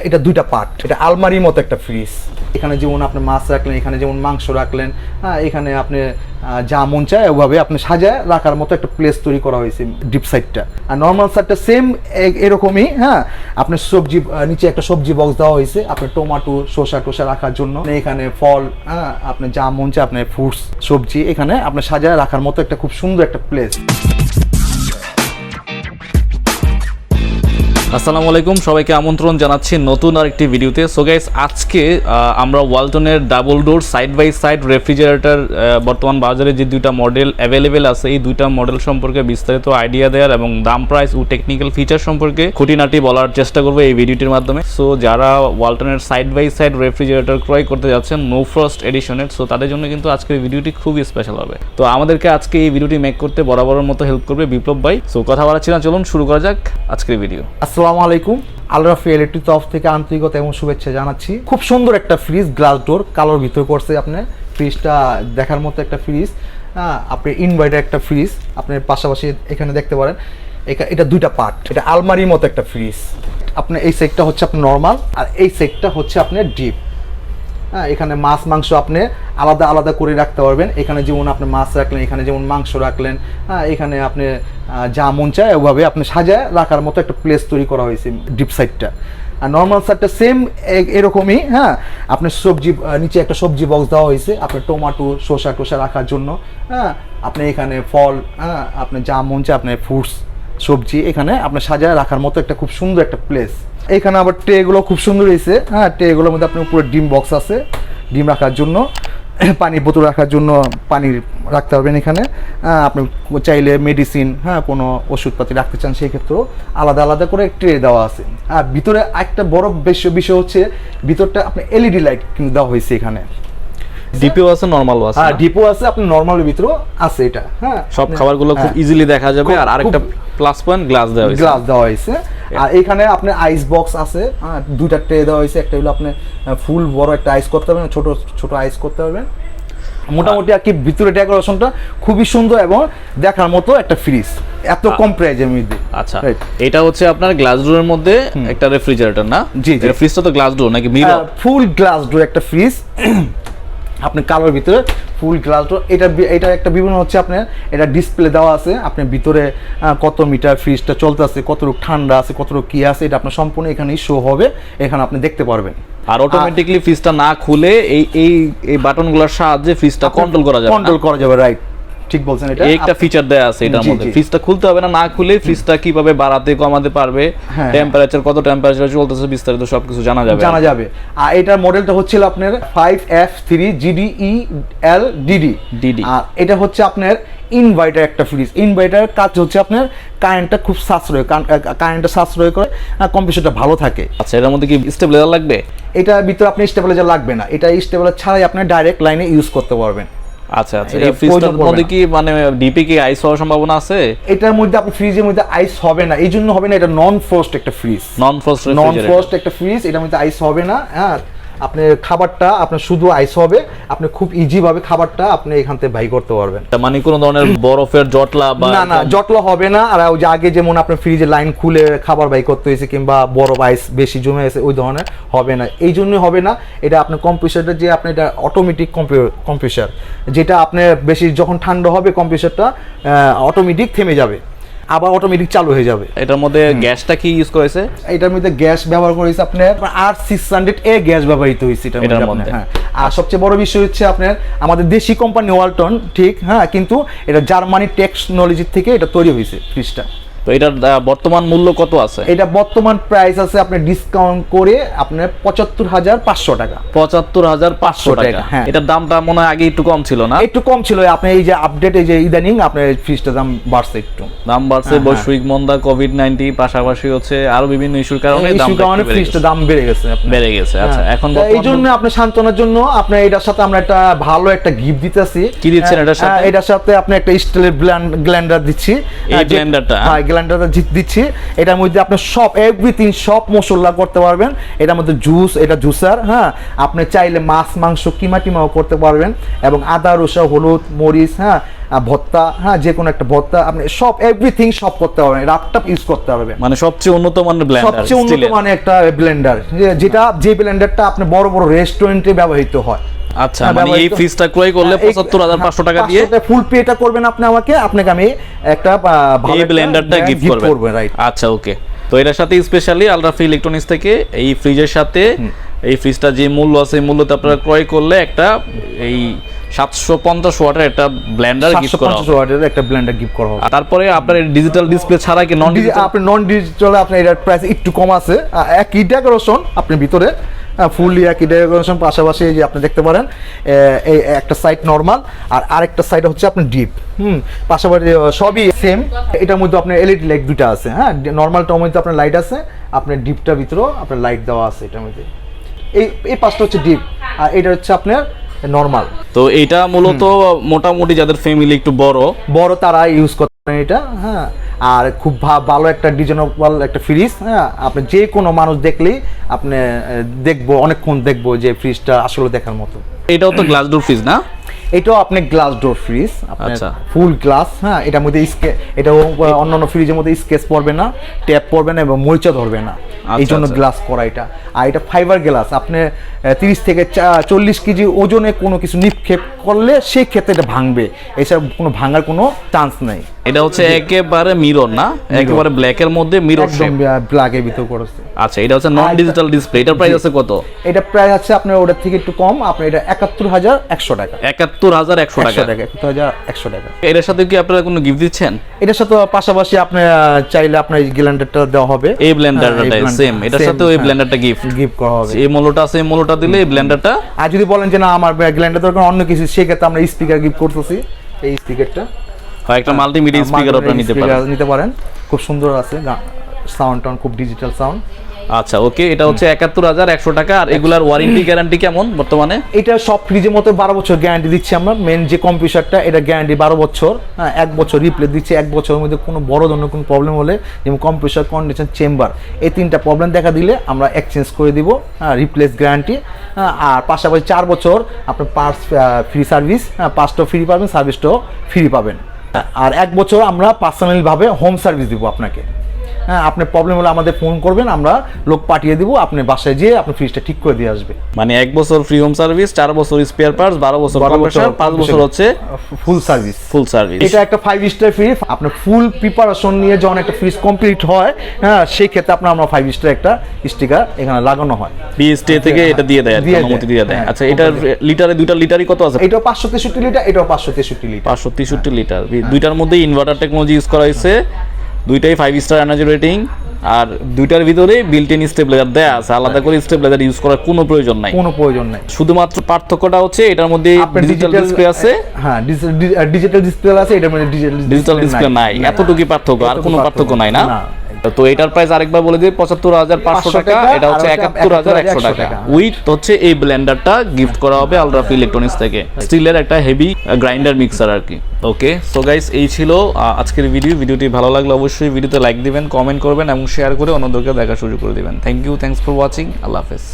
এটা দুইটা পার্ট, এটা আলমারির মতো একটা ফ্রিজ। এখানে যেমন আপনি মাছ রাখলেন, এখানে যেমন মাংস রাখলেন, হ্যাঁ, এখানে আপনি যা মন চায় ওভাবে আপনি সাজায় রাখার মতো একটা প্লেস তৈরি করা হয়েছে ডিপ সাইডটা। আর নর্মাল সাইডটা সেম এরকমই, হ্যাঁ। আপনি সবজি নিচে একটা সবজি বক্স দেওয়া হয়েছে, আপনার টমেটো শসা টসা রাখার জন্য। এখানে ফল, হ্যাঁ, আপনি যা মন চায় আপনার ফ্রুটস সবজি এখানে আপনি সাজায় রাখার মতো একটা খুব সুন্দর একটা প্লেস। আসসালামু আলাইকুম, সবাইকে আমন্ত্রণ জানাচ্ছি নতুন আরেকটি ভিডিওতে। সো গাইস, আজকে আমরা ওয়ালটনের double door side by side refrigerator বর্তমান বাজারে যে দুইটা মডেল অ্যাভেলেবেল আছে, এই দুইটা মডেল সম্পর্কে বিস্তারিত আইডিয়া দেওয়ার এবং দাম প্রাইস ও টেকনিক্যাল ফিচার সম্পর্কে খুঁটিনাটি বলার চেষ্টা করবো এই ভিডিওটির মাধ্যমে। সো যারা ওয়ালটনের সাইড বাই সাইড রেফ্রিজারেটর ক্রয় করতে যাচ্ছেন নো ফ্রস্ট এডিশনের, সো তাদের জন্য কিন্তু আজকের ভিডিওটি খুবই স্পেশাল হবে। তো আমাদেরকে আজকে এই ভিডিওটি মেক করতে বরাবরের মতো হেল্প করবে বিপ্লব ভাই। সো কথা বাড়াচ্ছি না, চলুন শুরু করা যাক আজকের ভিডিও। আসসালামু আলাইকুম, আলরাফি ইলেকট্রিক তরফ থেকে আন্তরিকতা এবং শুভেচ্ছা জানাচ্ছি। খুব সুন্দর একটা ফ্রিজ, গ্লাস ডোর কালোর ভিতরে করছে। আপনি ফ্রিজটা দেখার মতো একটা ফ্রিজ, আপনি ইনভার্টার একটা ফ্রিজ আপনার পাশাপাশি এখানে দেখতে পারেন। এটা দুইটা পার্ট, এটা আলমারির মতো একটা ফ্রিজ। আপনার এই সেটটা হচ্ছে আপনার নর্মাল, আর এই সেটটা হচ্ছে আপনার ডিপ। হ্যাঁ, এখানে মাছ মাংস আপনি আলাদা আলাদা করে রাখতে পারবেন। এখানে যেমন আপনি মাছ রাখলেন, এখানে যেমন মাংস রাখলেন, হ্যাঁ, এখানে আপনি যা মন চায় ওভাবে আপনি সাজায় রাখার মতো একটা প্লেস তৈরি করা হয়েছে ডিপ সাইডটা। আর নর্মাল সাইডটা সেম এরকমই, হ্যাঁ। আপনার সবজি নিচে একটা সবজি বক্স দেওয়া হয়েছে, আপনার টমেটো শসা টসা রাখার জন্য। হ্যাঁ, আপনি এখানে ফল, হ্যাঁ, আপনি যা মন চায় আপনার ফ্রুটস সবজি এখানে আপনি সাজায় রাখার মতো একটা খুব সুন্দর একটা প্লেস। এখানে আবার ট্রেগুলো খুব সুন্দর হয়েছে, হ্যাঁ। ট্রেগুলোর মধ্যে আপনার উপরে ডিম বক্স আছে, ডিম রাখার জন্য, পানির বোতল রাখার জন্য পানি রাখতে পারবেন এখানে। আপনি চাইলে মেডিসিন, হ্যাঁ, কোনো ওষুধপাতি রাখতে চান সেই ক্ষেত্রেও আলাদা আলাদা করে ট্রে দেওয়া আছে। আর ভিতরে একটা বড় বিষয় হচ্ছে ভিতরটা আপনার এলইডি লাইট কিন্তু দেওয়া হয়েছে এখানে। ডিপিও আছে, নরমাল আছে। হ্যাঁ, ডিপো আছে, আপনার নরমালের ভিতরেও আছে এটা। হ্যাঁ, সব খাবারগুলো খুব ইজিলি দেখা যাবে। আর আরেকটা প্লাস পয়েন্ট গ্লাস দেওয়া হয়েছে। আর এখানে আপনার আইস বক্স আছে, হ্যাঁ, দুইটা ট্রে দেওয়া হয়েছে। একটা হলো আপনি ফুল বড় একটা আইস করতে পারবেন, ছোট ছোট আইস করতে পারবেন। মোটামুটি আর কি ভিতরে ডেকোরেশনটা খুবই সুন্দর এবং দেখার মতো একটা ফ্রিজ এত কম প্রাইজের মধ্যে। আচ্ছা, এটা হচ্ছে আপনার গ্লাস ডোরের মধ্যে একটা রেফ্রিজারেটর না? জি, ফ্রিজটা তো গ্লাস ডোর নাকি মিরর? ফুল গ্লাস ডোর একটা ফ্রিজ, আপনি কালোর ভিতরে ফুল গ্লাস ডোর। এটা একটা বিভিন্ন হচ্ছে আপনার এটা ডিসপ্লে দেওয়া আছে, আপনার ভিতরে কত মিটার ফ্রিজটা চলতেছে, কতটুকু ঠান্ডা আছে, কতটুকু কি আছে, এটা আপনার সম্পূর্ণ এখানেই শো হবে, এখানে আপনি দেখতে পারবেন। আর অটোমেটিক্যালি ফ্রিজটা না খুলে এই বাটনগুলোর সাহায্যে ফ্রিজটা কন্ট্রোল করা যাবে। রাইট, ঠিক বলছেন। এটা একটা ফিচার দেয়া আছে এটার মধ্যে। ফ্রিজটা খুলতে হবে না, না খুলে ফ্রিজটা কিভাবে বাড়াতে কমাতে পারবে, টেম্পারেচার কত টেম্পারেচার চলতেছে বিস্তারিত সবকিছু জানা যাবে। আর এটার মডেলটা হচ্ছে আপনার 5F3 GDELDD। আর এটা হচ্ছে আপনার ইনভার্টার একটা ফ্রিজ। ইনভার্টারের কাজ হচ্ছে আপনার কারেন্টটা খুব সাশ্রয় করে, কম্প্রেসারটা ভালো থাকে। আচ্ছা, এটার মধ্যে কি স্টেবিলাইজার লাগবে? এটার ভিতরে আপনি স্টেবিলাইজার লাগবে না, এটা স্টেবিলাইজার ছাড়াই আপনি ডাইরেক্ট লাইনে ইউজ করতে পারবেন। আচ্ছা, এই ফ্রিজটার মধ্যে কি মানে ডিপি কি আইস হওয়ার সম্ভাবনা আছে? এটার মধ্যে আপনি ফ্রিজের মধ্যে আইস হবে না, এই জন্য হবে না, এটা নন ফ্রস্ট একটা ফ্রিজ। নন ফ্রস্ট একটা ফ্রিজ, এটার মধ্যে আইস হবে না। হ্যাঁ, আপনার খাবারটা আপনার শুধু আইস হবে, আপনি খুব ইজি ভাবে খাবারটা আপনি এখান থেকে বাই করতে পারবেন। মানে কোনো ধরনের বরফের জটলা বা না, জটলা হবে না। আর ওই যে আগে যেমন আপনার ফ্রিজে লাইন খুলে খাবার বাই করতে হয়েছে কিংবা বরফ আইস বেশি জমে আছে, ওই ধরনের হবে না। এই জন্যই হবে না, এটা আপনার কম্প্রেসারটা যে আপনি এটা অটোমেটিক কম্প্রেসার, যেটা আপনার বেশি যখন ঠান্ডা হবে কম্প্রেসারটা অটোমেটিক থেমে যাবে, আবার অটোমেটিক চালু হয়ে যাবে। এটার মধ্যে গ্যাসটা কি ইউজ করেছে? এটার মধ্যে গ্যাস ব্যবহার করেছে আপনার R600A গ্যাস ব্যবহৃত হয়েছে এটার মধ্যে। হ্যাঁ, আর সবচেয়ে বড় বিষয় হচ্ছে আপনার আমাদের দেশি কোম্পানি ওয়ালটন, ঠিক, হ্যাঁ, কিন্তু এটা জার্মানি টেকনোলজি থেকে এটা তৈরি হয়েছে ফ্রিজটা। তো এটার বর্তমান মূল্য কত আছে? এটা বর্তমান প্রাইস আছে আপনার ডিসকাউন্ট করে আপনার ৭৫,৫০০ টাকা। ৭৫,৫০০ টাকা। হ্যাঁ, এটার দামটা মনে হয় আগে একটু কম ছিল না? একটু কম ছিল। আপনি এই যে আপডেট, এই যে ইদানিং আপনার ফ্রিজটার দাম বাড়ছে, দাম বাড়ছে। বৈশ্বিক মন্দা, কোভিড-19 পাশাপাশি হচ্ছে আরো বিভিন্ন ইস্যুর কারণে ফ্রিজটার দাম বেড়ে গেছে। আচ্ছা, এখন এই জন্য আপনি সান্ত্বনার জন্য আপনার এটার সাথে আমরা একটা ভালো একটা গিফট দিতেছি। কি দিচ্ছেন এটার সাথে? এটার সাথে আপনি একটা স্টিলের ব্লেন্ডার দিচ্ছি। এই ব্লেন্ডারটা, হ্যাঁ, গ্রাইন্ডারটা দিচ্ছি, এটার মধ্যে আপনি সব এভরিথিং সব মশলা করতে পারবেন। এটার মধ্যে জুস, এটা জুসার, হ্যাঁ আপনি চাইলে মাছ মাংস কিমা টিমাও করতে পারবেন, এবং আদা রসুন হলুদ মরিচ, হ্যাঁ ভর্তা, হ্যাঁ যে কোনো একটা ভর্তা আপনি সব এভরিথিং সব করতে পারবেন, ল্যাপটপ ইউজ করতে পারবেন। মানে সবচেয়ে উন্নত মানের ব্লেন্ডার, সবচেয়ে উন্নত মানের একটা ব্লেন্ডার, যেটা যে ব্লেন্ডারটা আপনি বড় বড় রেস্টুরেন্টে ব্যবহৃত হয়। আচ্ছা, মানে এই ফ্রিজটা ক্রয় করলে ৭৫,৫০০ টাকা দিয়ে ফুল পেটা করবেন আপনি আপনাকে আমি একটা ভালো ব্লেন্ডারটা গিফট করবেন, রাইট? আচ্ছা ওকে। তো এটার সাথে স্পেশালি আলরাফি ইলেকট্রনিক্স থেকে এই ফ্রিজের সাথে এই ফ্রিজটা যে মূল্য আছে এই মূল্যতে আপনারা ক্রয় করলে একটা এই 750 ওয়াটের একটা ব্লেন্ডার গিফট করা হবে, 750 ওয়াটের একটা ব্লেন্ডার গিফট করা হবে। তারপরে আপনার ডিজিটাল ডিসপ্লে ছাড়া কি নন ডিজিটাল, আপনি নন ডিজিটালে আপনার এটার প্রাইস একটু কম আছে, একই ডেকোরেশন আপনি ভিতরে ফুললি একই ডেকোরেশন, পাশাপাশি যে আপনি দেখতে পারেন এই একটা সাইড নরমাল আর আরেকটা সাইড হচ্ছে আপনার ডিপ, পাশাপাশি সবই সেম। এটার মধ্যে আপনার এলইডি লাইট দুটো আছে, হ্যাঁ নরমালটার মধ্যে আপনার লাইট আছে, আপনার ডিপটার ভিতরেও আপনার লাইট দেওয়া আছে এটার মধ্যে। এই পাশটা হচ্ছে ডিপ আর এটা হচ্ছে আপনার নরমাল। তো এটা মূলত মোটামুটি যাদের ফ্যামিলি একটু বড় তারা ইউজ করতে পারেন এটা, হ্যাঁ আর খুব ভালো একটা ডিজাইনেবল একটা ফ্রিজ, হ্যাঁ আপনি যে কোনো মানুষ দেখলেই আপনি অনেকক্ষণ দেখবো যে ফ্রিজটা আসলে দেখার মতো। এটাও তো গ্লাস ডোর ফ্রিজ না? এটাও আপনি গ্লাস ডোর ফ্রিজ, আচ্ছা ফুল গ্লাস, হ্যাঁ এটার মধ্যে এটাও অন্যান্য ফ্রিজের মধ্যে স্কেচ পড়বে না, ট্যাপ পড়বে না এবং মরিচা ধরবে না, এই জন্য গ্লাস করা এটা। আর এটা ফাইবার গ্লাস, আপনি 30 থেকে 40 কেজি ওজনে কোনো কিছু নিক্ষেপ করলে সেই ক্ষেত্রে এটা ভাঙবে, এসব কোনো ভাঙার কোনো চান্স নাই। এটা হচ্ছে একেবারে মিরর না, একেবারে ব্ল্যাকের মধ্যে মিরর শেপ, ব্ল্যাকের ভিতর করেছে। আচ্ছা এটা হচ্ছে নন ডিজিটাল ডিসপ্লে, এটার প্রাইস আছে কত? এটা প্রাইস আছে আপনার ওটার থেকে একটু কম, আপনার এটা ৭১,১০০ টাকা। ৭১,১০০ টাকা, ৭১,১০০ টাকা। এটার সাথে কি আপনারা কোনো গিফট দিচ্ছেন? এটার সাথে পাশাপাশি আপনি চাইলে আপনার এই ব্লেন্ডারটা দেওয়া হবে, এই ব্লেন্ডারটা সেম, এটার সাথে ওই ব্লেন্ডারটা গিফট করা হবে। এই মূল্যটা আছে, এই মূল্যটা দিলে এই ব্লেন্ডারটা। আর যদি বলেন যে না আমার ব্লেন্ডার দরকার অন্য কিছু, সেক্ষেত্রে আমরা স্পিকার গিফট করতেছি, এই স্পিকারটা হয় একটা মাল্টিমিডিয়া স্পিকার আপনারা নিতে পারেন, খুব সুন্দর আছে, সাউন্ড খুব ডিজিটাল সাউন্ড। আচ্ছা ওকে, এটা হচ্ছে ৭১,১০০ টাকা। আর এগুলার ওয়ারেন্টি গ্যারান্টি কেমন বর্তমানে? এটা সব ফ্রিজের মতো 12 বছর গ্যারান্টি দিচ্ছি আমরা। মেন যে কম্পিউটারটা এটা গ্যারান্টি 12 বছর, হ্যাঁ 1 বছর রিপ্লেস দিচ্ছি। 1 বছরের মধ্যে কোনো বড় ধরনের কোনো প্রবলেম হলে, যেমন কম্পিউটার, কন্ডিশন, চেম্বার, এই 3টা প্রবলেম দেখা দিলে আমরা এক্সচেঞ্জ করে দিব, হ্যাঁ রিপ্লেস গ্যারান্টি। আর পাশাপাশি 4 বছর আপনার পার্টস ফ্রি সার্ভিস, হ্যাঁ পার্টসটাও ফ্রি পাবেন, সার্ভিসটাও ফ্রি পাবেন। আর 1 বছর আমরা পার্সোনালিভাবে হোম সার্ভিস দিব আপনাকে, হ্যাঁ আপনার প্রবলেম হলে আমাদের ফোন করবেন, আমরা লোক পাঠিয়ে দিব, আপনি বাসায় যেয়ে আপনি ফ্রিজটা ঠিক করে দিয়ে আসবে। মানে 1 বছর ফ্রি হোম সার্ভিস, 4 বছর স্পেয়ার পার্টস, 12 বছর কম্পিউটার, 5 বছর হচ্ছে ফুল সার্ভিস। এটা একটা 5 স্টার ফ্রিজ। আপনার ফুল প্রিপারেশন নিয়ে যখন একটা ফ্রিজ কমপ্লিট হয়, হ্যাঁ সেই ক্ষেত্রে আমরা 5 স্টার একটা স্টিকার এখানে লাগানো হয়, বিএসটি থেকে এটা দিয়ে দেয়, অনুমতি দিয়ে দেয়। আচ্ছা এটার লিটারে, দুইটা লিটারই কত আছে? এটাও 563 লিটার, এটাও 563 লিটার। 563 লিটার। দুইটার মধ্যে ইনভার্টার টেকনোলজি ইউজ করা হয়েছে, দুইটাই 5 স্টার এনার্জি রেটিং, আর দুইটার ভিতরে বিল্ট ইন স্টেবিলাইজার দেয়া আছে, আলাদা করে স্টেবিলাইজার ইউজ করার কোনো প্রয়োজন নাই। শুধুমাত্র পার্থক্যটা হচ্ছে এটার মধ্যে ডিজিটাল ডিসপ্লে আছে, হ্যাঁ ডিজিটাল ডিসপ্লে আছে, এটার মধ্যে ডিজিটাল ডিসপ্লে নাই। এতটুকুই পার্থক্য, আর কোনো পার্থক্য নাই না? তো এটার প্রাইস আরেকবার বলে দিই, ৭৫,৫০০ টাকা। এটা হচ্ছে ৭১,১০০ টাকা। উইথ হচ্ছে এই ব্লেন্ডারটা গিফট করা হবে আলরাফি ইলেকট্রনিক্স থেকে, স্টিলের একটা হেভি গ্রাইন্ডার মিক্সার আর কি। ওকে সো গাইস, এই ছিল আজকের ভিডিওটি ভালো লাগলে অবশ্যই ভিডিওতে লাইক দিবেন, কমেন্ট করবেন এবং শেয়ার করে অন্যদেরকে দেখার সুযোগ করে দিবেন। Thank you, thanks for watching, আল্লাহ হাফেজ।